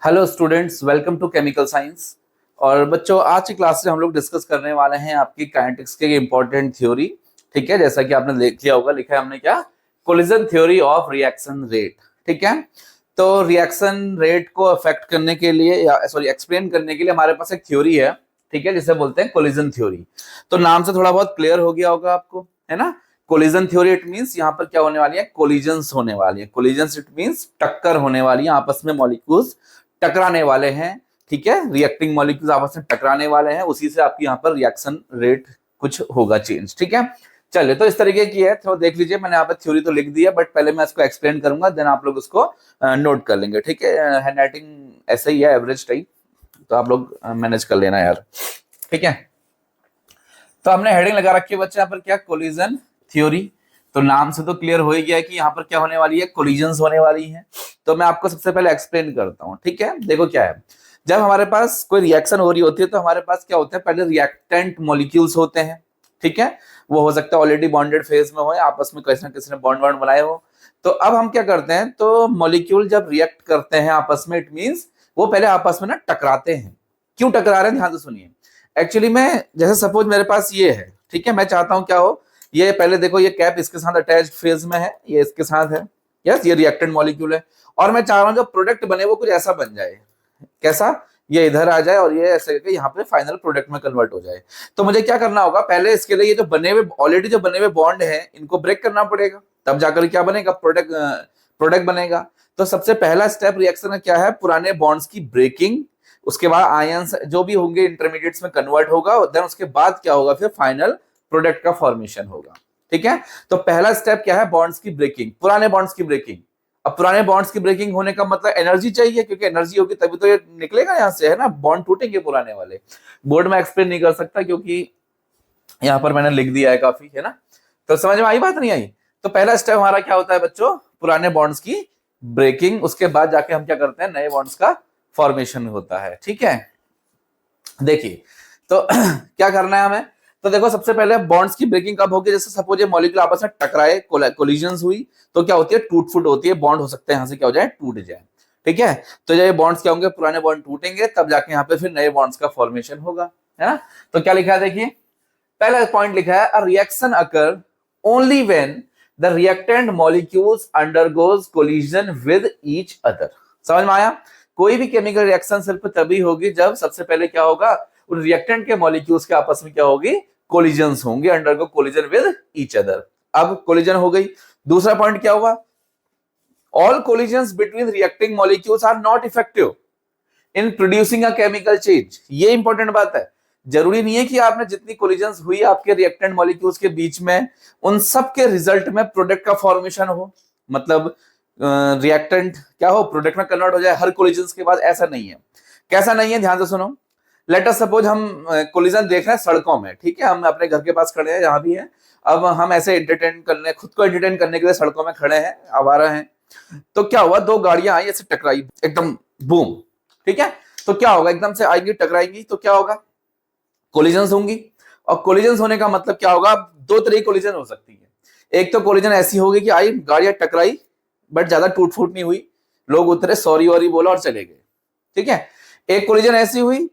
Hello students, welcome to chemical science. और बच्चों, आज की क्लास में हम लोग डिस्कस करने वाले हैं आपकी काइनेटिक्स के इंपॉर्टेंट थ्योरी। ठीक है, जैसा कि आपने देख लिया होगा, लिखा है हमने क्या, collision theory of reaction rate. ठीक है, तो रिएक्शन रेट को अफेक्ट करने के लिए या सॉरी एक्सप्लेन करने के लिए हमारे पास एक थ्योरी है। ठीक है, जिसे बोलते हैं कोलिजन थ्योरी। तो नाम से थोड़ा बहुत क्लियर हो गया होगा आपको, है ना। कोलिजन थ्योरी इट मींस यहाँ पर क्या होने वाली है, कोलिजन्स होने वाली है। कोलिजन्स इट मींस टक्कर होने वाली है, आपस में मॉलिक्यूल्स टकराने वाले हैं। ठीक है, रिएक्टिंग मॉलिक्यूल्स आपस में टकराने वाले हैं, उसी से आपकी यहाँ पर रिएक्शन रेट कुछ होगा चेंज। ठीक है, चलिए, तो इस तरीके की है, तो देख लीजिए, मैंने यहाँ पर थ्योरी तो लिख दी है, बट पहले मैं इसको एक्सप्लेन करूंगा, देन आप लोग उसको नोट कर लेंगे। ठीक है, हैंड राइटिंग ऐसे ही है, एवरेज टाइप, तो आप लोग मैनेज कर लेना यार। ठीक है, तो हमने हेडिंग लगा रखी है बच्चे यहाँ पर, क्या, कोलिजन थ्योरी। तो नाम से तो क्लियर हो ही गया है कि यहाँ पर क्या होने वाली है, कोलिजन्स होने वाली है। तो मैं आपको सबसे पहले एक्सप्लेन करता हूँ। ठीक है, देखो क्या है, जब हमारे पास कोई रिएक्शन हो रही होती है तो हमारे पास क्या होता है, पहले रिएक्टेंट मॉलिक्यूल्स होते हैं। ठीक है, वो हो सकता है ऑलरेडी बॉन्डेड फेज में हो, आपस में किसी ना किसी ने बॉन्ड वॉन्ड बनाए हो। तो अब हम क्या करते हैं, तो मॉलिक्यूल जब रिएक्ट करते हैं आपस में, इट मींस वो पहले आपस में ना टकराते हैं। क्यों टकरा रहे हैं, ध्यान से सुनिए। एक्चुअली में जैसे सपोज मेरे पास ये है, ठीक है, मैं चाहता हूं क्या हो, ये पहले देखो, ये कैप इसके साथ अटैच्ड फेज में है, ये इसके साथ है, यस, ये रिएक्टेंट मॉलिक्यूल है। और मैं चाह रहा हूं जो प्रोडक्ट बने वो कुछ ऐसा बन जाए, कैसा, ये इधर आ जाए और ये ऐसे करके यहाँ पे फाइनल प्रोडक्ट में कन्वर्ट हो जाए। तो मुझे क्या करना होगा, पहले इसके लिए ये जो बने हुए ऑलरेडी जो बने हुए बॉन्ड है, इनको ब्रेक करना पड़ेगा, तब जाकर क्या बनेगा, प्रोडक्ट बनेगा। तो सबसे पहला स्टेप रिएक्शन का क्या है, पुराने बॉन्ड्स की ब्रेकिंग, उसके बाद आयंस जो भी होंगे इंटरमीडिएट्स में कन्वर्ट होगा, देन उसके बाद क्या होगा, फिर फाइनल प्रोडक्ट का फॉर्मेशन होगा। ठीक है, तो पहला स्टेप क्या है, बॉन्ड्स की ब्रेकिंग, पुराने बॉन्ड्स की ब्रेकिंग। अब पुराने बॉन्ड्स की ब्रेकिंग होने का मतलब एनर्जी चाहिए, क्योंकि एनर्जी होगी तभी तो ये निकलेगा यहाँ से, है ना, बॉन्ड टूटेंगे पुराने वाले। बोर्ड में एक्सप्लेन नहीं कर सकता क्योंकि यहाँ पर मैंने लिख दिया है काफी, है ना। तो समझ में आई बात, नहीं आई? तो पहला स्टेप हमारा क्या होता है बच्चों, पुराने बॉन्ड्स की ब्रेकिंग, उसके बाद जाके हम क्या करते हैं, नए बॉन्ड्स का फॉर्मेशन होता है। ठीक है, देखिए, तो क्या करना है हमें, तो देखो, सबसे पहले बॉन्ड्स की ब्रेकिंग कब होगी, जैसे सपोज ये मॉलिक्यूल आपस में टकराए, कोलिजन्स हुई, तो क्या होती है, टूट फूट होती है, बॉन्ड हो सकता है यहाँ से क्या हो जाए, टूट जाए। ठीक है, तो जब ये बॉन्ड्स क्या होंगे, पुराने बॉन्ड टूटेंगे, तब जाके यहाँ पे फिर नए बॉन्ड्स का फॉर्मेशन होगा, है ना। तो क्या लिखा है, देखिए, पहला पॉइंट लिखा है, a reaction occur only when the reactant molecules undergoes collision with each other. समझ में आया? कोई भी केमिकल रिएक्शन सिर्फ तभी होगी जब सबसे पहले क्या होगा, उन रिएक्टेंट के मॉलिक्यूल्स के आपस में क्या होगी, कोलिजन्स होंगे, undergo collision with each other. अब कोलिजन हो गई। दूसरा पॉइंट क्या हुआ, all collisions between reacting molecules are not effective in producing a chemical change. ये इंपॉर्टेंट बात है। जरूरी नहीं है कि आपने जितनी कोलिजन्स हुई आपके रिएक्टेंट मॉलिक्यूल्स के बीच में, उन सब के रिजल्ट में प्रोडक्ट का फॉर्मेशन हो, मतलब रिएक्टेंट क्या हो, प्रोडक्ट में कन्वर्ट हो जाए हर कोलिजन्स के बाद, ऐसा नहीं है। कैसा नहीं है, ध्यान से सुनो। लेट अस सपोज हम कोलिजन देख रहे हैं सड़कों में, ठीक है, हम अपने घर के पास खड़े हैं, जहां भी है, अब हम ऐसे एंटरटेन करने, खुद को एंटरटेन करने के लिए सड़कों में खड़े हैं, आवारा हैं। तो क्या हुआ, दो गाड़ियां आई, ऐसे टकराई, एकदम बूम। ठीक है, तो क्या होगा, एकदम से आएंगी, टकराएंगी, तो क्या होगा, कोलिजन्स होंगी। और कोलिजन्स होने का मतलब क्या होगा, दो तरह की कोलिजन हो सकती है। एक तो कोलिजन ऐसी होगी कि आई, गाड़ियां टकराई, बट ज्यादा टूट फूट नहीं हुई, लोग उतरे, सॉरी वॉरी बोला और चले गए। ठीक है, एक कोलिजन ऐसी हुई,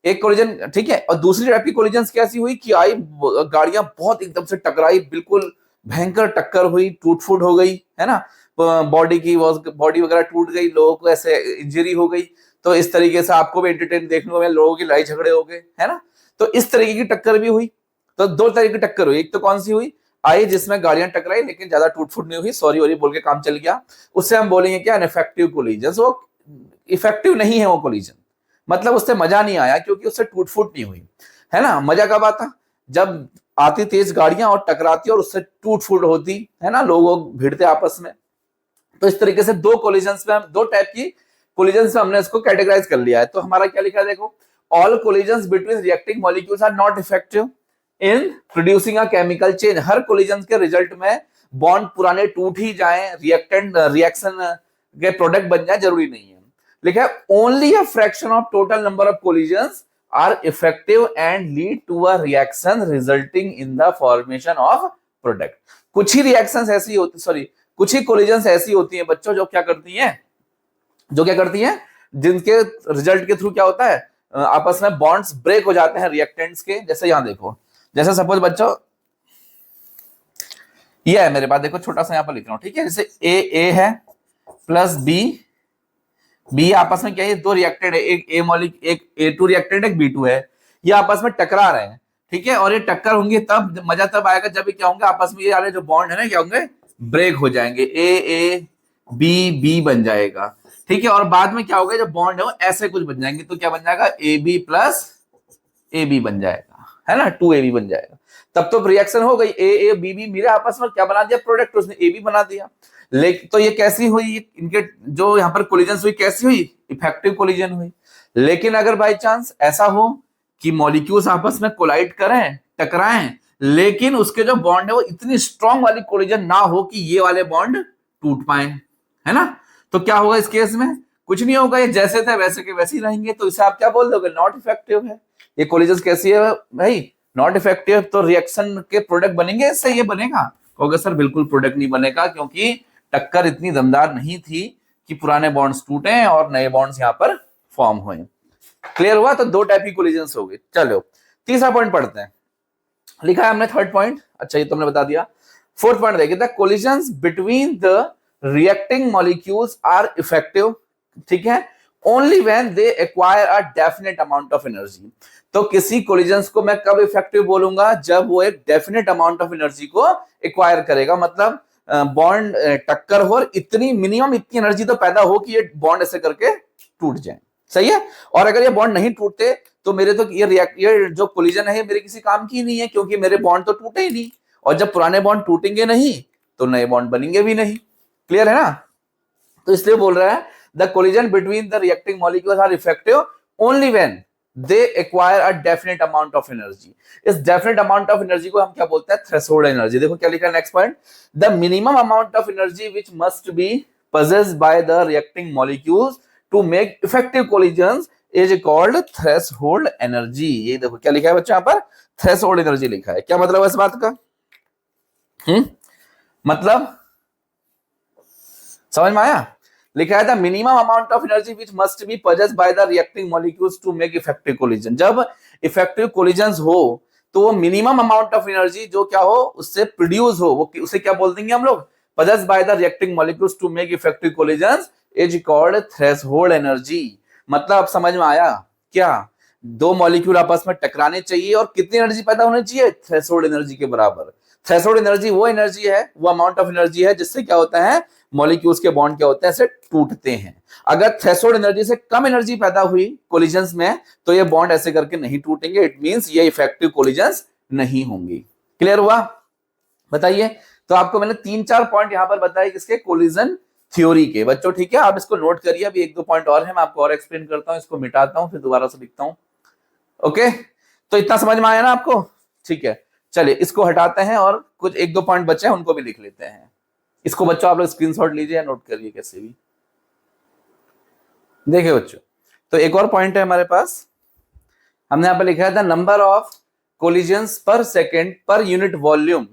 एक कोलिजन, ठीक है। और दूसरी टाइप की कोलिजन कैसी हुई कि आई, गाड़ियां बहुत एकदम से टकराई, बिल्कुल भयंकर टक्कर हुई, टूट फूट हो गई, है ना, बॉडी वगैरह टूट गई, लोगों को ऐसे इंजरी हो गई। तो इस तरीके से आपको भी एंटरटेन देखने को मिला, लोगों की लड़ाई झगड़े हो गए, है ना। तो इस तरीके की टक्कर भी हुई। तो दो तरह की टक्कर हुई, एक तो कौन सी हुई, आई जिसमें गाड़ियां टकराई लेकिन ज्यादा टूट फूट नहीं हुई, सॉरी वॉरी बोल के काम चल गया, उससे हम बोलेंगे क्या, इनफेक्टिव कोलिजन। वो इफेक्टिव नहीं है वो कोलिजन, मतलब उससे मजा नहीं आया क्योंकि उससे टूट फूट नहीं हुई, है ना। मजा कब आता, जब आती तेज गाड़ियां और टकराती और उससे टूट फूट होती, है ना, लोग भिड़ते आपस में। तो इस तरीके से दो कोलिजन्स में, दो टाइप की कोलिजन्स में हमने इसको कैटेगराइज कर लिया है। तो हमारा क्या लिखा है, देखो, all collisions between reacting molecules are not effective in producing a chemical change. हर कोलिजन के रिजल्ट में बॉन्ड पुराने टूट ही जाए, रिएक्शन के प्रोडक्ट बन जाए, जरूरी नहीं है। लिखा है only a fraction of total number of collisions are effective and lead to a reaction resulting in the formation of product. कुछ ही रिएक्शंस ऐसी होती, सॉरी, कुछ ही कोलिजन्स ऐसी होती हैं बच्चों, जो क्या करती हैं, जिनके रिजल्ट के थ्रू क्या होता है, आपस में बॉन्ड्स ब्रेक हो जाते हैं रिएक्टेंट्स के। जैसे यहां देखो, जैसे सपोज बच्चों ये है मेरे पास, देखो छोटा सा यहां पर लिख रहा हूं, ठीक है। जैसे ए है प्लस बी आपस में क्या है, दो रिएक्टेंट है, एक एक A2 रिएक्टेंट, एक B2 है, ये आपस में टकरा रहे हैं, ठीक है। और ये टक्कर होंगे तब मजा तब आएगा जब ये क्या होंगे, आपस में ये वाले जो बॉन्ड है ना क्या होंगे, ब्रेक हो जाएंगे, ए बी बन जाएगा, ठीक है। और बाद में क्या होगा, जो बॉन्ड है वो ऐसे कुछ बन जाएंगे, तो क्या बन जाएगा, AB प्लस AB बन जाएगा, है ना, 2AB बन जाएगा। तब तो रिएक्शन हो गई, ए बी मेरे आपस में क्या बना दिया, प्रोडक्ट, उसने AB बना दिया। लेकिन तो ये कैसी हुई, इनके जो यहाँ पर कोलिजन हुई कैसी हुई, इफेक्टिव कोलिजन हुई। लेकिन अगर बाई चांस ऐसा हो कि मॉलिक्यूल्स आपस में कोलाइड करें, टकराएं, लेकिन उसके जो बॉन्ड है वो इतनी स्ट्रॉन्ग वाली कोलिजन ना हो कि ये वाले बॉन्ड टूट पाए, है ना, तो क्या होगा इस केस में, कुछ नहीं होगा, ये जैसे थे वैसे के वैसे ही रहेंगे। तो इसे आप क्या बोल दोगे, नॉट इफेक्टिव है। ये कोलिजन कैसी है भाई, नॉट इफेक्टिव। तो रिएक्शन के प्रोडक्ट बनेंगे इससे, ये बनेगा, कहोगे सर बिल्कुल प्रोडक्ट नहीं बनेगा, क्योंकि टक्कर इतनी दमदार नहीं थी कि पुराने बॉन्ड्स टूटे और नए बॉन्ड्स यहाँ पर फॉर्म हुए। क्लियर हुआ, तो दो टाइप की कोलिजन्स हो गई। चलो तीसरा पॉइंट पढ़ते हैं, लिखा है हमने थर्ड पॉइंट, अच्छा ये तुमने बता दिया। फोर्थ पॉइंट देखिए, the collisions between the reacting molecules are effective, ठीक है, only when they acquire a definite amount of energy. तो किसी कोलिजन्स को मैं कब इफेक्टिव बोलूंगा, जब वो एक डेफिनेट अमाउंट ऑफ एनर्जी को एक्वायर करेगा, मतलब बॉन्ड टक्कर हो, इतनी मिनिमम इतनी एनर्जी तो पैदा हो कि ये बॉन्ड ऐसे करके टूट जाए, सही है। और अगर ये बॉन्ड नहीं टूटते तो मेरे तो ये जो कोलिजन है ये मेरे किसी काम की नहीं है, क्योंकि मेरे बॉन्ड तो टूटे ही नहीं, और जब पुराने बॉन्ड टूटेंगे नहीं तो नए बॉन्ड बनेंगे भी नहीं। क्लियर है ना, तो इसलिए बोल रहा है the collision between the reacting molecules are effective only when they acquire a definite amount of energy. इस डेफिनेट अमाउंट ऑफ एनर्जी को हम क्या बोलते हैं, थ्रेशोल्ड एनर्जी। देखो क्या लिखा है next point, the minimum amount of energy which must be possessed by the reacting molecules to make effective collisions is called threshold energy। ये देखो क्या लिखा है बच्चों, यहाँ पर थ्रेशोल्ड एनर्जी लिखा है। क्या मतलब है इस बात का, मतलब समझ में आया, लिखा है the minimum amount of energy which must be possessed by the reacting molecules to make effective collision। जब इफेक्टिव कोलिजन्स हो तो वो मिनिमम अमाउंट ऑफ एनर्जी जो क्या हो उससे प्रोड्यूस हो, वो उसे क्या बोल देंगे हम लोग, possessed by the reacting molecules to make effective collisions is called threshold energy। मतलब समझ में आया क्या, दो मॉलिक्यूल आपस में टकराने चाहिए और कितनी एनर्जी पैदा होनी चाहिए, थ्रेशोल्ड एनर्जी के बराबर। थ्रेशोल्ड एनर्जी वो एनर्जी है, वो अमाउंट ऑफ एनर्जी है जिससे क्या होता है, मॉलिक्यूल्स के बॉन्ड क्या होते हैं, ऐसे टूटते हैं। अगर थ्रेशोल्ड एनर्जी से कम एनर्जी पैदा हुई कोलिजन्स में तो ये बॉन्ड ऐसे करके नहीं टूटेंगे, इट मींस ये इफेक्टिव कोलिजन्स नहीं होंगी। क्लियर हुआ, बताइए। तो आपको मैंने 3-4 पॉइंट यहां पर बताए किसके, कोलिजन थ्योरी के बच्चों, ठीक है। आप इसको नोट करिए, अभी 1-2 पॉइंट और है, मैं आपको और एक्सप्लेन करता हूं, इसको मिटाता हूं फिर दोबारा से लिखता हूं। ओके, तो इतना समझ में आया ना आपको, ठीक है। चलिए इसको हटाते हैं और कुछ 1-2 पॉइंट बचे हैं उनको भी लिख लेते हैं। इसको बच्चों आप लोग स्क्रीनशॉट लीजिए, नोट करिए कैसे भी। देखिए बच्चों, तो एक और पॉइंट है हमारे पास, हमने यहाँ पर लिखा है the number of collisions per second per unit volume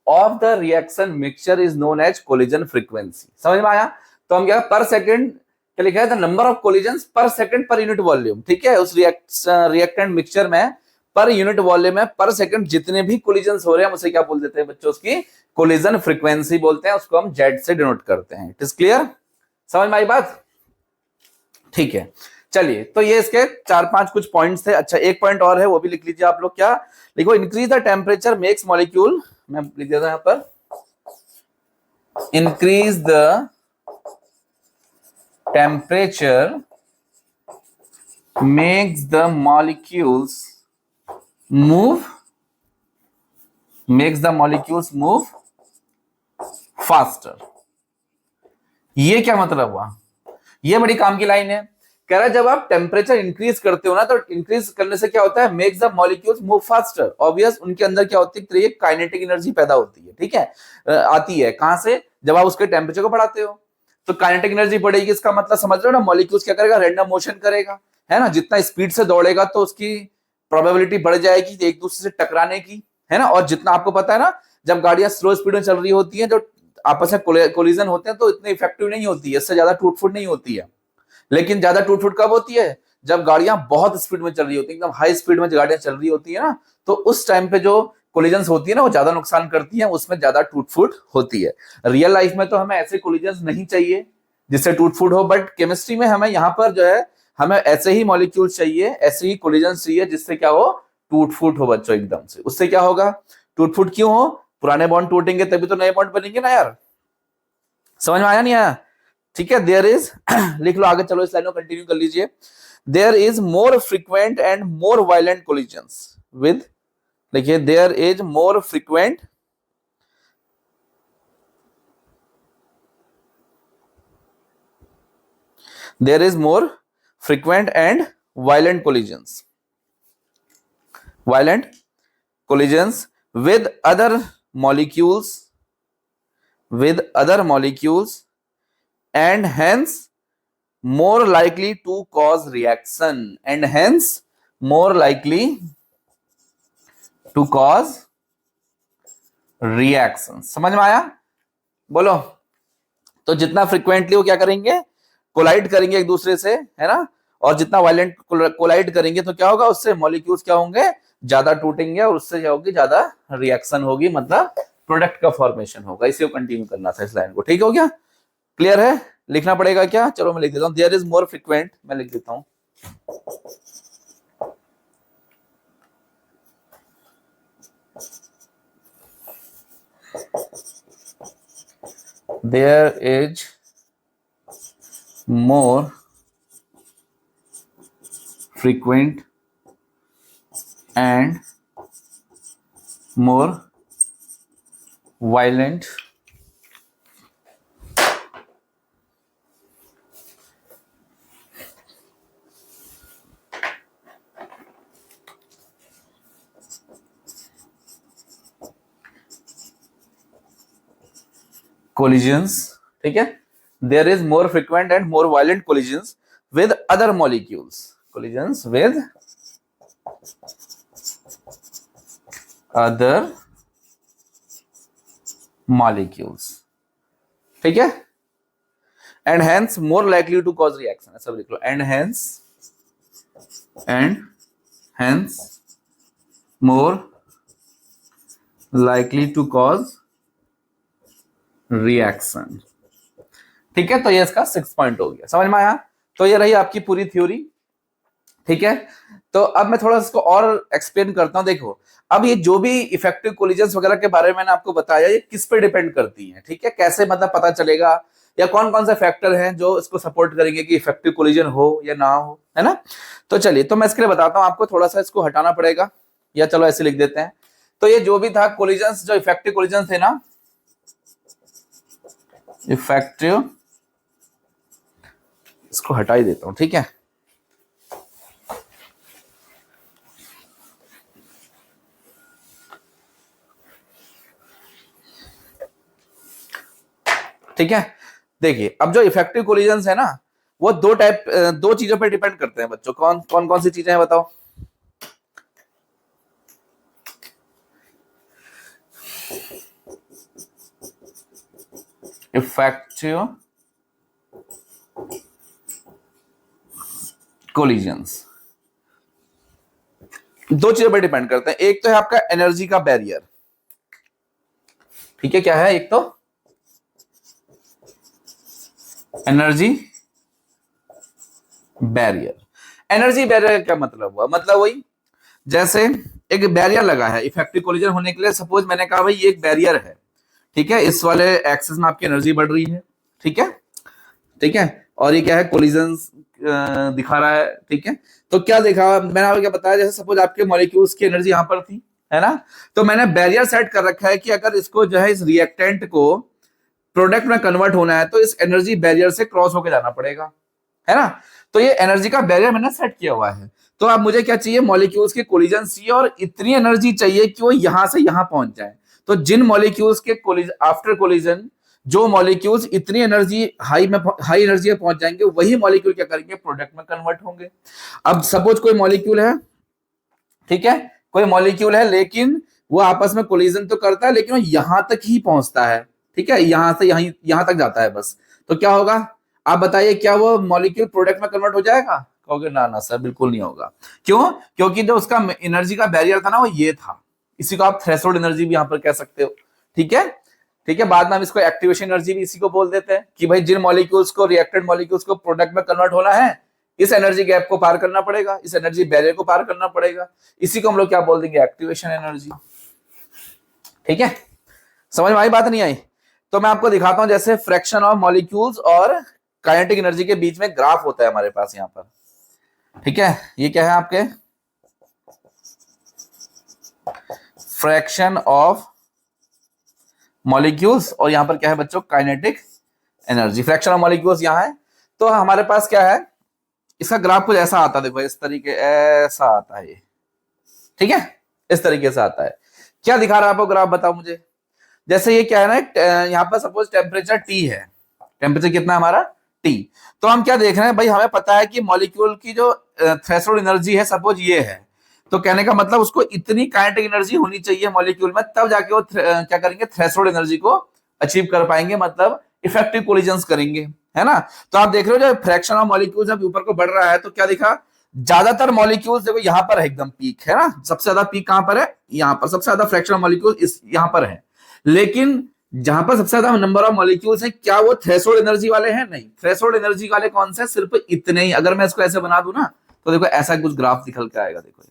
of the reaction mixture is known as collision frequency. समझ में आया, तो हम क्या पर सेकंड क्या लिखा है, द नंबर ऑफ कोलिजन्स पर सेकंड पर यूनिट वॉल्यूम, ठीक है। उस रिएक्टेंट मिक्सचर में पर यूनिट वॉल्यूम में पर सेकंड जितने भी कोलिजन्स हो रहे हैं उसे क्या बोल देते हैं बच्चों, उसकी कोलिजन फ्रीक्वेंसी बोलते हैं, उसको हम जेड से डिनोट करते हैं। इट इज क्लियर, समझ में आई बात, ठीक है। चलिए, तो ये इसके 4-5 कुछ पॉइंट्स थे। अच्छा एक पॉइंट और है, वो भी लिख लीजिए आप लोग, क्या लिखो, increase the temperature makes molecule, मैं लिख देता हूं यहां पर, increase the temperature makes the molecules move faster. ये क्या मतलब हुआ, ये बड़ी काम की लाइन है। कह रहा है जब आप टेम्परेचर इंक्रीज करते हो ना, तो इंक्रीज करने से क्या होता है, makes the molecules move faster. Obvious, उनके अंदर क्या होती है, काइनेटिक एनर्जी पैदा होती है, ठीक है। आती है कहां से, जब आप उसके टेम्परेचर को बढ़ाते हो तो काइनेटिक एनर्जी बढ़ेगी। इसका मतलब समझ रहे हो ना, मॉलिक्यूल्स क्या करेगा, रैंडम मोशन करेगा, है ना। जितना स्पीड से दौड़ेगा तो उसकी प्रोबेबिलिटी बढ़ जाएगी एक दूसरे से टकराने की, है ना। और जितना आपको पता है ना, जब गाड़ियां स्लो स्पीड में चल रही होती हैं, जो आपस में कोलिजन होते हैं तो इतने इफेक्टिव नहीं होती है, इससे ज्यादा टूट फूट नहीं होती है। लेकिन ज्यादा टूट फूट कब होती है? जब गाड़ियां बहुत स्पीड में चल रही होती है, एकदम हाई स्पीड में गाड़ियां चल रही होती है ना, तो उस टाइम पे जो कोलिजन्स होती है ना वो ज्यादा नुकसान करती है, उसमें ज्यादा टूट फूट होती है। रियल लाइफ में तो हमें ऐसे कोलिजन्स नहीं चाहिए जिससे टूट फूट हो, बट केमिस्ट्री में हमें यहाँ पर जो है हमें ऐसे ही मॉलिक्यूल्स चाहिए, ऐसे ही कोलिजन्स चाहिए जिससे क्या हो, टूट फूट हो बच्चों एकदम से। उससे क्या होगा, टूट फूट क्यों हो, पुराने बॉन्ड टूटेंगे तभी तो नए बॉन्ड बनेंगे ना यार। समझ में आया नहीं आया? ठीक है, देयर इज लिख लो आगे, चलो इस लाइन को कंटिन्यू कर लीजिए। There is more frequent and more violent collisions with, देखिए there is more frequent there is more frequent and violent collisions with other molecules and hence more likely to cause reaction समझ में आया? बोलो। तो जितना frequently वो क्या करेंगे, कोलाइड करेंगे एक दूसरे से, है ना, और जितना वायलेंट कोलाइड करेंगे तो क्या होगा, उससे मॉलिक्यूल्स क्या होंगे, ज्यादा टूटेंगे और उससे क्या होगी, ज्यादा रिएक्शन होगी, मतलब प्रोडक्ट का फॉर्मेशन होगा। इसे कंटिन्यू करना था इस लाइन को, ठीक हो गया? क्लियर है? लिखना पड़ेगा क्या? चलो मैं लिख देता हूं, देयर इज मोर फ्रिक्वेंट, मैं लिख देता हूं, there is more frequent and more violent collisions, ठीक है, there is more frequent and more violent collisions with other molecules, ठीक है, and hence more likely to cause reaction, ऐसा लिख लो, and hence more likely to cause reaction. ठीक है, तो ये इसका 6 पॉइंट हो गया, समझ में आया? तो ये रही आपकी पूरी थ्योरी, ठीक है। तो अब मैं थोड़ा इसको और एक्सप्लेन करता हूं। देखो, अब ये जो भी इफेक्टिव कोलिजन्स वगैरह के बारे में मैंने आपको बताया, ये किस पे डिपेंड करती हैं, ठीक है, कैसे मतलब पता चलेगा, या कौन कौन से फैक्टर हैं जो इसको सपोर्ट करेंगे कि इफेक्टिव कोलिजन हो या ना हो, है ना। तो चलिए, तो मैं इसके लिए बताता हूं आपको, थोड़ा सा इसको हटाना पड़ेगा, या चलो ऐसे लिख देते हैं। तो ये जो भी था कोलिजन्स, जो इफेक्टिव कोलिजन थे ना, इफेक्टिव, इसको हटा ही देता हूं, ठीक है। ठीक है, देखिए अब जो इफेक्टिव कोलिजन्स है ना, वो दो चीजों पे डिपेंड करते हैं बच्चों। कौन कौन सी चीजें हैं बताओ? इफेक्टिव कोलिजन्स दो चीजों पर डिपेंड करते हैं। एक तो है आपका एनर्जी का बैरियर, ठीक है, क्या है, एक तो एनर्जी बैरियर। एनर्जी बैरियर का मतलब हुआ, मतलब वही जैसे एक बैरियर लगा है इफेक्टिव कोलिजन होने के लिए। सपोज मैंने कहा भाई ये एक बैरियर है, ठीक है, इस वाले एक्सिस में आपकी एनर्जी बढ़ रही है, ठीक है, ठीक है, और ये क्या है, कोलिजन दिखा रहा है, ठीक है। तो क्या देखा मैंने आपको, क्या बताया, जैसे सपोज आपके मॉलिक्यूल्स की एनर्जी यहां पर थी, है ना, तो मैंने बैरियर सेट कर रखा है कि अगर इसको जो है, इस रिएक्टेंट को प्रोडक्ट में कन्वर्ट होना है तो इस एनर्जी बैरियर से क्रॉस होकर जाना पड़ेगा, है ना। तो ये एनर्जी का बैरियर मैंने सेट किया हुआ है। तो अब मुझे क्या चाहिए, मॉलिक्यूल्स के कोलिजन चाहिए, और इतनी एनर्जी चाहिए कि वो यहां से यहां पहुंच जाए। तो जिन मॉलिक्यूल्स के आफ्टर कोलिजन जो मॉलिक्यूल्स इतनी एनर्जी हाई एनर्जी में पहुंच जाएंगे, वही मॉलिक्यूल क्या करेंगे, प्रोडक्ट में कन्वर्ट होंगे। अब सपोज कोई मॉलिक्यूल है, ठीक है, कोई मॉलिक्यूल है, लेकिन वो आपस में कोलिजन तो करता है, लेकिन वो यहां तक ही पहुंचता है, ठीक है, यहां से यहां तक जाता है बस। तो क्या होगा, आप बताइए क्या वो मॉलिक्यूल प्रोडक्ट में कन्वर्ट हो जाएगा? कहोगे ना ना सर बिल्कुल नहीं होगा। क्यों? क्योंकि जो उसका एनर्जी का बैरियर था ना वो ये था। इसी को आप थ्रेशोल्ड एनर्जी भी यहाँ पर कह सकते हो। ठीक है, ठीक है। बाद में हम इसको एक्टिवेशन एनर्जी भी इसी को बोल देते हैं कि भाई जिन मॉलिक्यूल्स को, रिएक्टेड मॉलिक्यूल्स को प्रोडक्ट में कन्वर्ट होना है, इस एनर्जी गैप को पार करना पड़ेगा, इस एनर्जी बैरियर को पार करना पड़ेगा। इसी को हम लोग क्या बोल देंगे? Activation energy. ठीक है, समझ में आई बात? नहीं आई तो मैं आपको दिखाता हूं। जैसे फ्रैक्शन ऑफ मॉलिक्यूल्स और काइनेटिक एनर्जी के बीच में ग्राफ होता है हमारे पास यहाँ पर। ठीक है, ये क्या है आपके? फ्रैक्शन ऑफ मॉलिक्यूल्स और यहां पर क्या है बच्चों? Kinetic energy. Fraction of molecules यहां है, तो हमारे पास क्या है? इसका ग्राफ कुछ ऐसा आता है, देखो इस तरीके, ऐसा आता है ये। ठीक है, इस तरीके से आता है। क्या दिखा रहा है आपको ग्राफ? बताओ मुझे। जैसे ये क्या है ना, यहाँ पर सपोज टेम्परेचर T है। टेम्परेचर कितना है हमारा? T। तो हम क्या देख रहे हैं भाई? हमें पता है कि मॉलिक्यूल की जो थ्रेशोल्ड एनर्जी है सपोज ये है, तो कहने का मतलब उसको इतनी काइनेटिक एनर्जी होनी चाहिए मॉलिक्यूल में, तब जाके वो क्या करेंगे? थ्रेशोल्ड एनर्जी को अचीव कर पाएंगे, मतलब इफेक्टिव कोलिजन्स करेंगे, है ना। तो आप देख रहे हो जब फ्रैक्शन ऑफ मॉलिक्यूल्स जब ऊपर को बढ़ रहा है तो क्या दिखा? ज्यादातर मॉलिक्यूल्स देखो यहाँ पर है, एकदम पीक है ना। सबसे ज्यादा पीक कहां पर है? यहाँ पर। सबसे ज्यादा फ्रैक्शन ऑफ मॉलिक्यूल इस यहाँ पर है। लेकिन जहां पर सबसे ज्यादा नंबर ऑफ मॉलिक्यूल्स हैं, क्या वो थ्रेशोल्ड एनर्जी वाले हैं? नहीं। थ्रेशोल्ड एनर्जी वाले कौन से? सिर्फ इतने ही। अगर मैं इसको ऐसे बना दूं ना तो देखो ऐसा कुछ ग्राफ निकल के आएगा। देखो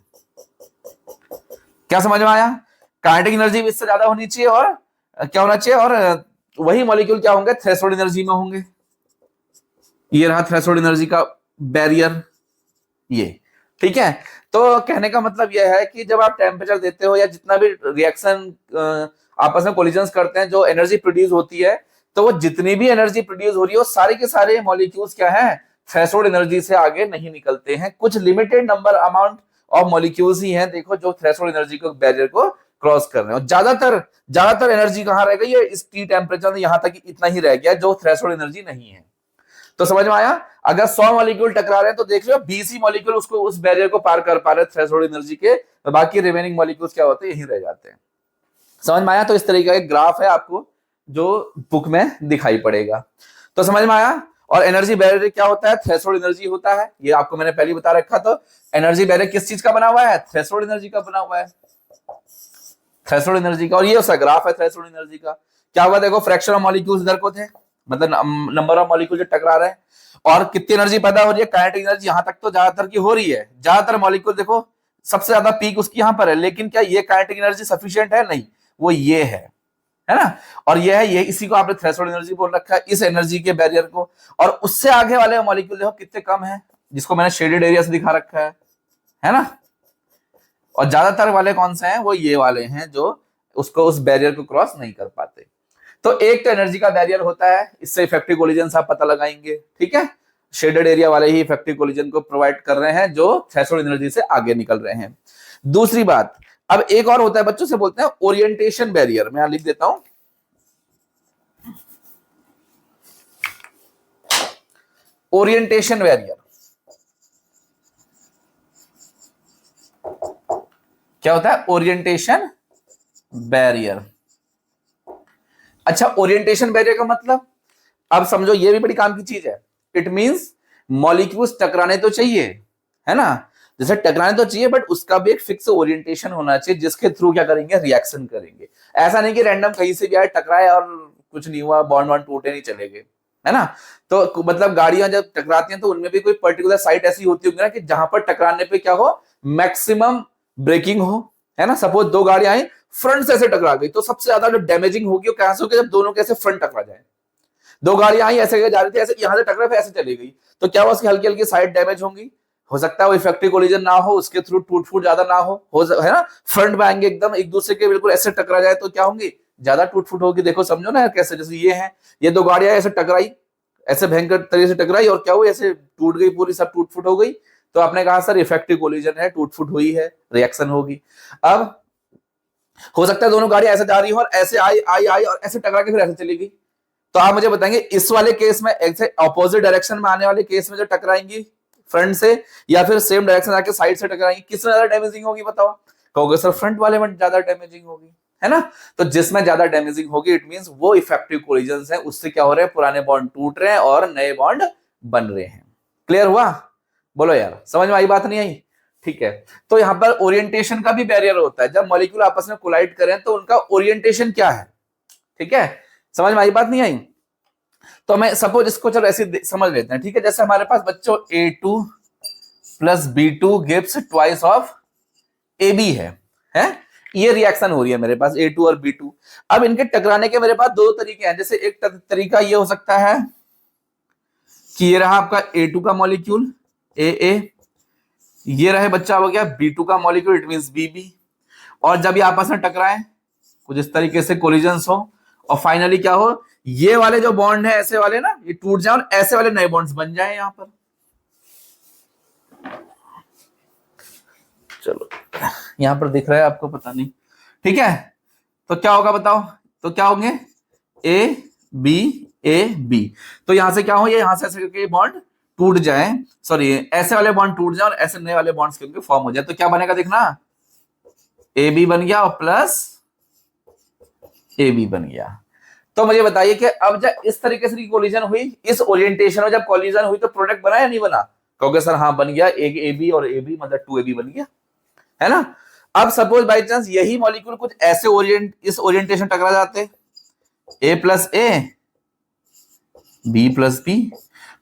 क्या समझ में आया? काइनेटिक एनर्जी भी इससे ज्यादा होनी चाहिए और क्या होना चाहिए? और वही मॉलिक्यूल क्या होंगे? थ्रेशोल्ड एनर्जी में होंगे। ये रहा थ्रेशोल्ड एनर्जी का बैरियर, ये। ठीक है, तो कहने का मतलब यह है कि जब आप टेम्परेचर देते हो या जितना भी रिएक्शन आपस में कोलिजन्स करते हैं, जो एनर्जी प्रोड्यूस होती है, तो वो जितनी भी एनर्जी प्रोड्यूस हो रही है वो सारे के सारे मॉलिक्यूल्स क्या है? थ्रेशोल्ड एनर्जी से आगे नहीं निकलते हैं। कुछ limited number amount of molecules ही हैं देखो जो थ्रेशोल्ड एनर्जी को, बैरियर को क्रॉस कर रहे हैं। और ज्यादातर एनर्जी कहां रह गई है? इस T टेम्परेचर में यहां तक इतना ही रह गया जो थ्रेशोल्ड एनर्जी नहीं है। तो समझ में आया? अगर 100 मॉलिक्यूल टकरा रहे हैं तो देख लो 20 ही मॉलिक्यूल उसको, उस बैरियर को पार कर पा रहे हैं थ्रेशोल्ड एनर्जी के, तो बाकी रिमेनिंग मॉलिक्यूल्स क्या होते हैं? यहीं रह जाते हैं। समझ में आया? तो इस तरीके का एक ग्राफ है आपको जो बुक में दिखाई पड़ेगा। तो समझ में आया? और एनर्जी बैरियर क्या होता है? थ्रेशोल्ड एनर्जी होता है। ये आपको मैंने पहले बता रखा। तो एनर्जी बैरियर किस चीज का बना हुआ है? थ्रेशोल्ड एनर्जी का बना हुआ है, थ्रेशोल्ड एनर्जी का। और ये उसका ग्राफ है थ्रेशोल्ड एनर्जी का। क्या हुआ देखो? फ्रैक्शन ऑफ मॉलिक्यूल्स इधर को थे, मतलब नंबर ऑफ मॉलिक्यूल जो टकरा रहे हैं, और कितनी एनर्जी पैदा हो रही है? काइनेटिक एनर्जी यहां तक तो ज्यादातर की हो रही है। ज्यादातर मॉलिक्यूल देखो सबसे ज्यादा पीक उसकी यहां पर है, लेकिन क्या ये काइनेटिक एनर्जी सफिशिएंट है? नहीं, वो ये है ना। और ये है, ये इसी को आपने थ्रेशोल्ड एनर्जी बोल रखा है, इस एनर्जी के बैरियर को। और उससे आगे वाले मॉलिक्यूल देखो कितने कम है, जिसको मैंने शेडेड एरिया से दिखा रखा है ना। और ज्यादातर वाले कौन से हैं? वो ये वाले हैं जो उसको, उस बैरियर को क्रॉस नहीं कर पाते। तो एक तो एनर्जी का बैरियर होता है, इससे इफेक्टिव कोलिजन आप पता लगाएंगे। ठीक है, शेडेड एरिया वाले ही इफेक्टिव कोलिजन को प्रोवाइड कर रहे हैं जो थ्रेशोल्ड एनर्जी से आगे निकल रहे हैं। दूसरी बात, अब एक और होता है बच्चों से बोलते हैं ओरिएंटेशन बैरियर। मैं यहां लिख देता हूं, ओरिएंटेशन बैरियर। क्या होता है? Orientation barrier. अच्छा, ओरिएंटेशन बैरियर का मतलब अब समझो, ये भी बड़ी काम की चीज है। इट मींस मॉलिक्यूल्स टकराने तो चाहिए, है ना, जैसे टकराने तो चाहिए, बट उसका भी एक फिक्स ओरिएंटेशन होना चाहिए जिसके थ्रू क्या करेंगे? रिएक्शन करेंगे। ऐसा नहीं कि रैंडम कहीं से भी आए, टकराए और कुछ नहीं हुआ, बॉन्ड वॉन्ड टूटे नहीं चले गए, है ना। तो मतलब गाड़ियां जब टकराती हैं तो उनमें भी कोई पर्टिकुलर साइट ऐसी होती होगी ना कि जहां पर टकराने पे क्या हो? मैक्सिमम ब्रेकिंग हो, है ना। सपोज दो गाड़ियां आई, फ्रंट से ऐसे टकरा गई, तो सबसे ज्यादा जो डैमेजिंग होगी वो कैसे होगी? जब दोनों कैसे फ्रंट टकरा जाए। दो गाड़ियां आई, ऐसे जा रही थी, ऐसे यहां से टकरा, फिर ऐसे चली गई, तो क्या हुआ? उसकी हल्की हल्की साइड डैमेज होंगी। हो सकता है वो इफेक्टिव कोलिजन ना हो, उसके थ्रू टूट फूट ज्यादा ना हो, है ना। फ्रंट में आएंगे एकदम एक दूसरे के बिल्कुल ऐसे टकरा जाए तो क्या होंगी? ज्यादा टूट फूट होगी। देखो समझो ना कैसे, जैसे ये है, ये दो गाड़ियां ऐसे टकराई, ऐसे भयंकर तरीके से टकराई, और क्या हुआ? ऐसे टूट गई, पूरी सब टूट फूट हो गई। तो आपने कहा सर इफेक्टिव कोलिजन है, टूट फूट हुई है, रिएक्शन होगी। अब हो सकता है दोनों गाड़ियां ऐसे जा रही हो और ऐसे आई आई आई और ऐसे टकरा के फिर ऐसे चली गई। तो आप मुझे बताएंगे इस वाले केस में, ऐसे ऑपोजिट डायरेक्शन में आने वाले केस में जो टकराएंगी फ्रंट से, या फिर सेम डायरेक्शन आके साइड से टकराएंगी, किसमें ज्यादा डैमेजिंग होगी? बताओ। कहोगे सर फ्रंट वाले में ज्यादा डैमेजिंग होगी, है ना। तो जिसमें ज्यादा डैमेजिंग होगी इट मींस वो इफेक्टिव कोलिजन्स हैं, उससे क्या हो रहा है, पुराने बॉन्ड टूट रहे हैं और नए बॉन्ड बन रहे हैं। क्लियर हुआ? बोलो यार, समझ में आई बात नहीं आई? ठीक है। तो यहां पर ओरिएंटेशन का भी बैरियर होता है, जब मॉलिक्यूल आपस में कोलाइड करें तो उनका ओरिएंटेशन क्या है। ठीक है, समझ में आई बात नहीं आई? तो मैं सपोज इसको चलो ऐसे समझ लेते हैं। ठीक है, जैसे हमारे पास बच्चों A2 plus B2 gives twice of AB है? ये रिएक्शन हो रही है मेरे पास A2 और B2। अब इनके टकराने के मेरे पास दो तरीके हैं। जैसे एक तरीका ये हो सकता है कि ये रहा आपका A2 का मॉलिक्यूल AA, ये रहे बच्चा हो गया B2 का मॉलिक्यूल इट मींस BB, और जब ये आपस में टकराए कुछ इस तरीके से कोलिजन्स हो और फाइनली क्या हो, ये वाले जो बॉन्ड है ऐसे वाले ना ये टूट जाए और ऐसे वाले नए बॉन्ड्स बन जाए यहां पर। चलो यहां पर दिख रहा है आपको, पता नहीं। ठीक है, तो क्या होगा बताओ, तो क्या होंगे A B A B। तो यहां से क्या हो, ये यहां से ऐसे करके बॉन्ड टूट जाए, सॉरी ऐसे वाले बॉन्ड टूट जाए और ऐसे नए वाले बॉन्ड्स क्योंकि फॉर्म हो जाए, तो क्या बनेगा देखना, AB बन गया और प्लस AB बन गया। तो मुझे बताइए कि अब जब इस तरीके से कोलिजन हुई, इस ओरिएंटेशन में जब कोलिजन हुई तो प्रोडक्ट बना या नहीं बना? कहोगे सर हाँ बन गया, एक AB और AB मतलब 2AB बन गया, है ना। अब सपोज बाई चांस यही मॉलिक्यूल कुछ ऐसे इस ओरिएंटेशन टकरा जाते, A plus A B plus B।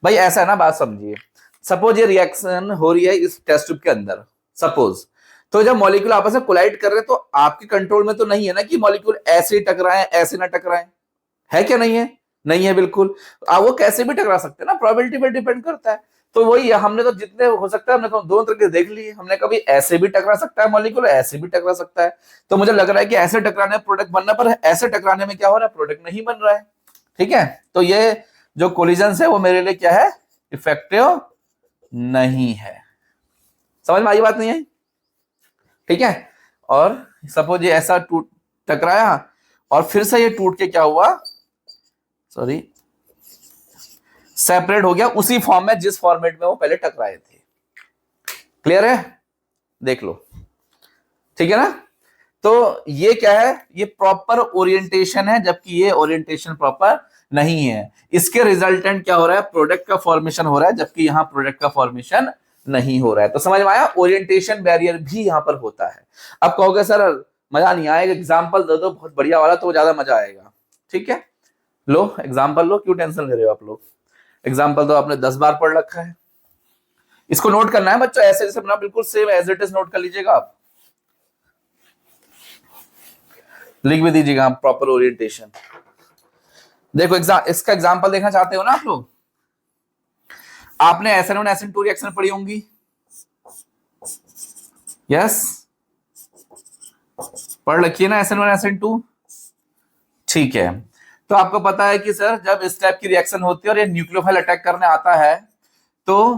भाई ऐसा है ना, बात समझिए। सपोज ये रिएक्शन हो रही है इस टेस्ट ट्यूब के अंदर, सपोज, तो जब मॉलिक्यूल आपस में कोलाइड कर रहे हैं तो आपके कंट्रोल में तो नहीं है ना कि मॉलिक्यूल ऐसे ही टकराए ऐसे ना टकराए, है क्या नहीं है? नहीं है बिल्कुल। वो कैसे भी टकरा सकते हैं ना, प्रोबेबिलिटी पर डिपेंड करता है। तो वही हमने तो जितने हो सकता है हमने तो दोनों तरीके देख लिए, हमने कभी ऐसे भी टकरा सकता है मॉलिक्यूल, ऐसे भी टकरा सकता है। तो मुझे लग रहा है कि ऐसे टकराने में प्रोडक्ट बनना, पर ऐसे टकराने में क्या हो रहा है, प्रोडक्ट नहीं बन रहा है। ठीक है, तो ये जो कोलिजन्स है वो मेरे लिए क्या है, इफेक्टिव नहीं है। समझ में आई बात नहीं आई? ठीक है, और सपोज ये ऐसा टूट टकराया और फिर से ये टूट के क्या हुआ, सॉरी सेपरेट हो गया उसी फॉर्म में जिस फॉर्मेट में वो पहले टकराए थे। क्लियर है? देख लो, ठीक है ना। तो ये क्या है, ये प्रॉपर ओरिएंटेशन है, जबकि ये ओरिएंटेशन प्रॉपर नहीं है। इसके रिजल्टेंट क्या हो रहा है, प्रोडक्ट का फॉर्मेशन हो रहा है, जबकि यहां प्रोडक्ट का फॉर्मेशन नहीं हो रहा है। तो समझ में आया, ओरिएंटेशन बैरियर भी यहां पर होता है। अब कहोगे सर मजा नहीं आएगा, एग्जाम्पल दे दो बहुत बढ़िया वाला तो ज्यादा मजा आएगा। ठीक है, लो एग्जाम्पल लो, क्यों टेंशन ले रहे हो आप लोग, एग्जाम्पल तो आपने 10 बार पढ़ रखा है। इसको नोट करना है बच्चों, ऐसे जैसे बना बिल्कुल same as it is note कर लीजिएगा, आप लिख भी दीजिएगा प्रॉपर ओरिएंटेशन। देखो इसका एग्जाम्पल देखना चाहते हो ना आप लोग, आपने SN1 SN2 रिएक्शन पढ़ी होंगी, यस पढ़ रखी है ना SN1 SN2। ठीक है, तो आपको पता है कि सर जब इस टाइप की रिएक्शन होती है और ये न्यूक्लियोफाइल अटैक करने आता है तो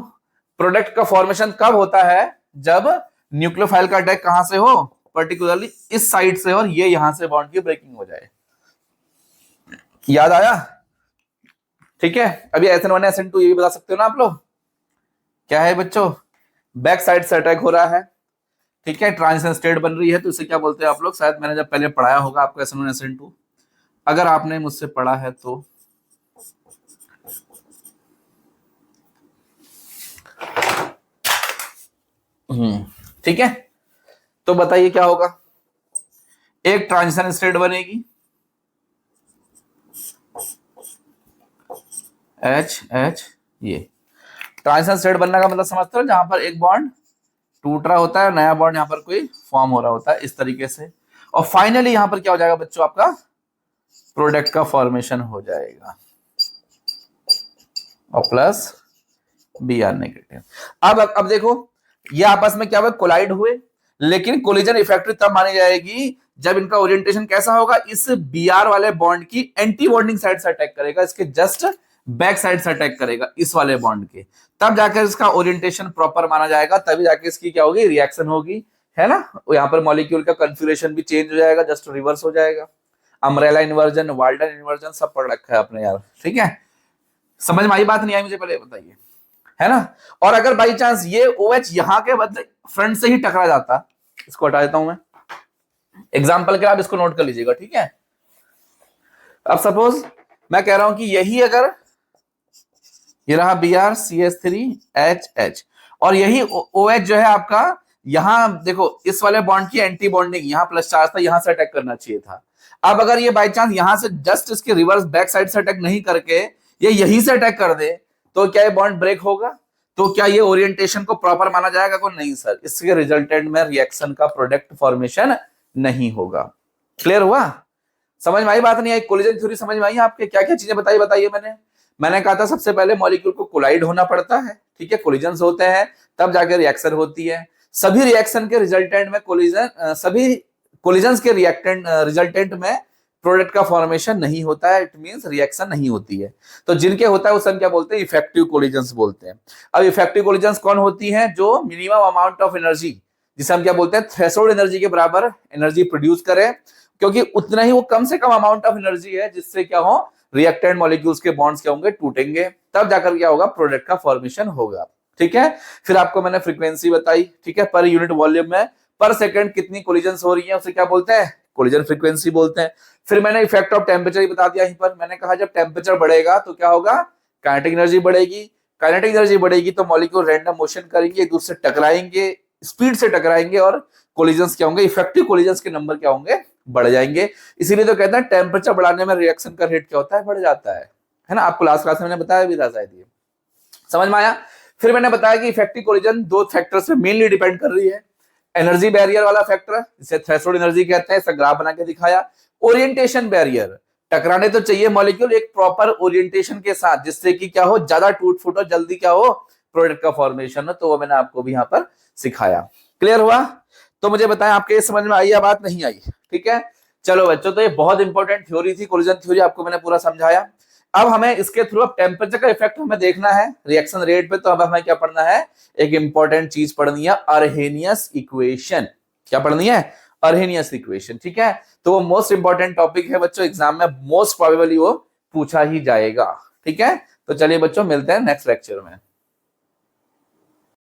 प्रोडक्ट का फॉर्मेशन कब होता है, जब न्यूक्लियोफाइल का अटैक कहां से हो, पर्टिकुलरली इस साइड से, और ये यहां से बॉन्ड की ब्रेकिंग हो जाए। याद आया? ठीक है, अभी SN1 SN2 ये भी बता सकते हो ना आप लोग, क्या है बच्चों, बैक साइड से अटैक हो रहा है। ठीक है, ट्रांजिशन स्टेट बन रही है, तो इसे क्या बोलते हैं आप लोग, शायद मैंने जब पहले पढ़ाया होगा आपको SN1 SN2, अगर आपने मुझसे पढ़ा है तो। ठीक है, तो बताइए क्या होगा, एक ट्रांजिशन स्टेट बनेगी H ये ट्रांजिशन स्टेट बनने का मतलब समझते हो, जहां पर एक बॉन्ड टूट रहा होता है, नया बॉन्ड यहां पर कोई फॉर्म हो रहा होता है इस तरीके से, और फाइनली यहां पर क्या हो जाएगा बच्चों, आपका प्रोडक्ट का फॉर्मेशन हो जाएगा और प्लस Br नेगेटिव। अब देखो ये आपस में क्या हुआ, कोलाइड हुए, लेकिन कोलिजन इफेक्टिव तब मानी जाएगी जब इनका ओरिएंटेशन कैसा होगा, इस Br वाले बॉन्ड की एंटी बॉन्डिंग साइड से अटैक करेगा, इसके जस्ट बैक साइड से अटैक करेगा इस वाले बॉन्ड के, तब जाकर इसका ओरिएंटेशन प्रॉपर माना जाएगा, तभी जाके इसकी क्या होगी, रिएक्शन होगी, है ना। यहाँ पर मॉलिक्यूल का कन्फिगरेशन भी चेंज हो जाएगा, जस्ट रिवर्स हो जाएगा। अम्ब्रेला इन्वर्जन, वाल्डन इन्वर्जन सब पढ़ रखा है आपने यार। ठीक है, समझ में आई बात नहीं आई मुझे पहले बताइए, है ना। और अगर बाई चांस ये OH यहां के बदले फ्रंट से ही टकरा जाता, इसको हटा देता हूं मैं, एग्जाम्पल के आप इसको नोट कर लीजिएगा, ठीक है। अब सपोज मैं कह रहा हूं कि यही अगर ये रहा Br CH3HH और यही OH जो है आपका, यहां देखो इस वाले बॉन्ड की एंटी बॉन्डिंग, यहां प्लस चार्ज था, यहां से अटैक करना चाहिए था। अब अगर ये बाई चांस यहां से जस्ट इसके रिवर्स बैक साइड से अटैक नहीं करके ये यहीं से अटैक कर दे, तो क्या ये बॉन्ड ब्रेक होगा? तो क्या ये ओरिएंटेशन को प्रॉपर माना जाएगा? को नहीं सर, इसके रिजल्टेंट में रिएक्शन का प्रोडक्ट फॉर्मेशन नहीं होगा। क्लियर हुआ? समझ में आई बात? नहीं आई? कोलिजन थ्योरी समझ में आई आपके? क्या क्या चीजें बताइए मैंने कहा था सबसे पहले मॉलिक्यूल को कोलाइड होना पड़ता है, ठीक है, कोलिजन्स होते हैं तब जाकर रिएक्शन होती है। सभी रिएक्शन के रिजल्टेंट में सभी कोलिजन्स के रिजल्टेंट में प्रोडक्ट का फॉर्मेशन नहीं होता है, इट मींस रिएक्शन नहीं होती है। तो जिनके होता है उस हम क्या बोलते हैं? इफेक्टिव कोलिजन्स बोलते हैं। अब इफेक्टिव कोलिजन्स कौन होती हैं? जो मिनिमम अमाउंट ऑफ एनर्जी, जिसे हम क्या बोलते हैं? थ्रेशोल्ड एनर्जी के बराबर एनर्जी प्रोड्यूस करे, क्योंकि उतना ही वो कम से कम अमाउंट ऑफ एनर्जी है जिससे क्या हो, रिएक्टेंट मॉलिक्यूल्स के बॉन्ड्स क्या होंगे? टूटेंगे, तब जाकर क्या होगा? प्रोडक्ट का फॉर्मेशन होगा, ठीक है। फिर आपको मैंने फ्रीक्वेंसी बताई, ठीक है, पर यूनिट वॉल्यूम में पर सेकंड कितनी कोलिजन्स हो रही है उसे क्या बोलते हैं? कोलिजन फ्रीक्वेंसी बोलते हैं। फिर मैंने इफेक्ट ऑफ टेम्परेचर ही बता दिया यहीं पर। मैंने कहा जब टेम्परेचर बढ़ेगा तो क्या होगा? काइनेटिक एनर्जी बढ़ेगी, काइनेटिक एनर्जी बढ़ेगी तो मॉलिक्यूल रैंडम मोशन करेंगे, एक दूसरे से टकराएंगे, स्पीड से टकराएंगे और कोलिजन्स क्या होंगे? इफेक्टिव कोलिजन्स के नंबर क्या होंगे? बढ़ जाएंगे। इसीलिए तो कहते हैं टेम्परेचर बढ़ाने में रिएक्शन का रेट क्या होता है? बढ़ जाता है ना। आपको लास्ट क्लास में मैंने बताया भी था शायद, ये समझ में आया। फिर मैंने बताया कि इफेक्टिव कोलिजन दो फैक्टर्स पे मेनली डिपेंड कर रही है। एनर्जी बैरियर वाला फैक्टर, जिसे थ्रेशोल्ड एनर्जी कहते हैं, इसका ग्राफ बना के दिखाया। ओरिएंटेशन बैरियर, टकराने तो चाहिए मॉलिक्यूल एक प्रॉपर ओरिएंटेशन के साथ, जिससे कि क्या हो? ज्यादा टूट फूट हो, जल्दी क्या हो? प्रोडक्ट का फॉर्मेशन हो। तो वो मैंने आपको भी यहाँ पर सिखाया। क्लियर हुआ? तो मुझे बताएं आपके समझ में आई या बात नहीं आई? ठीक है, चलो बच्चों, तो ये बहुत इंपॉर्टेंट थ्योरी थी, कोलिजन थ्योरी, आपको मैंने पूरा समझाया। अब हमें इसके थ्रू अब टेम्परेचर का इफेक्ट हमें देखना है रिएक्शन रेट पे। तो अब हमें क्या पढ़ना है? एक इंपॉर्टेंट चीज पढ़नी है, अर्हेनियस इक्वेशन। क्या पढ़नी है? अर्हेनियस इक्वेशन, ठीक है। तो वो मोस्ट इंपॉर्टेंट टॉपिक है बच्चों, एग्जाम में मोस्ट प्रोबेबली वो पूछा ही जाएगा, ठीक है। तो चलिए बच्चों, मिलते हैं नेक्स्ट लेक्चर में।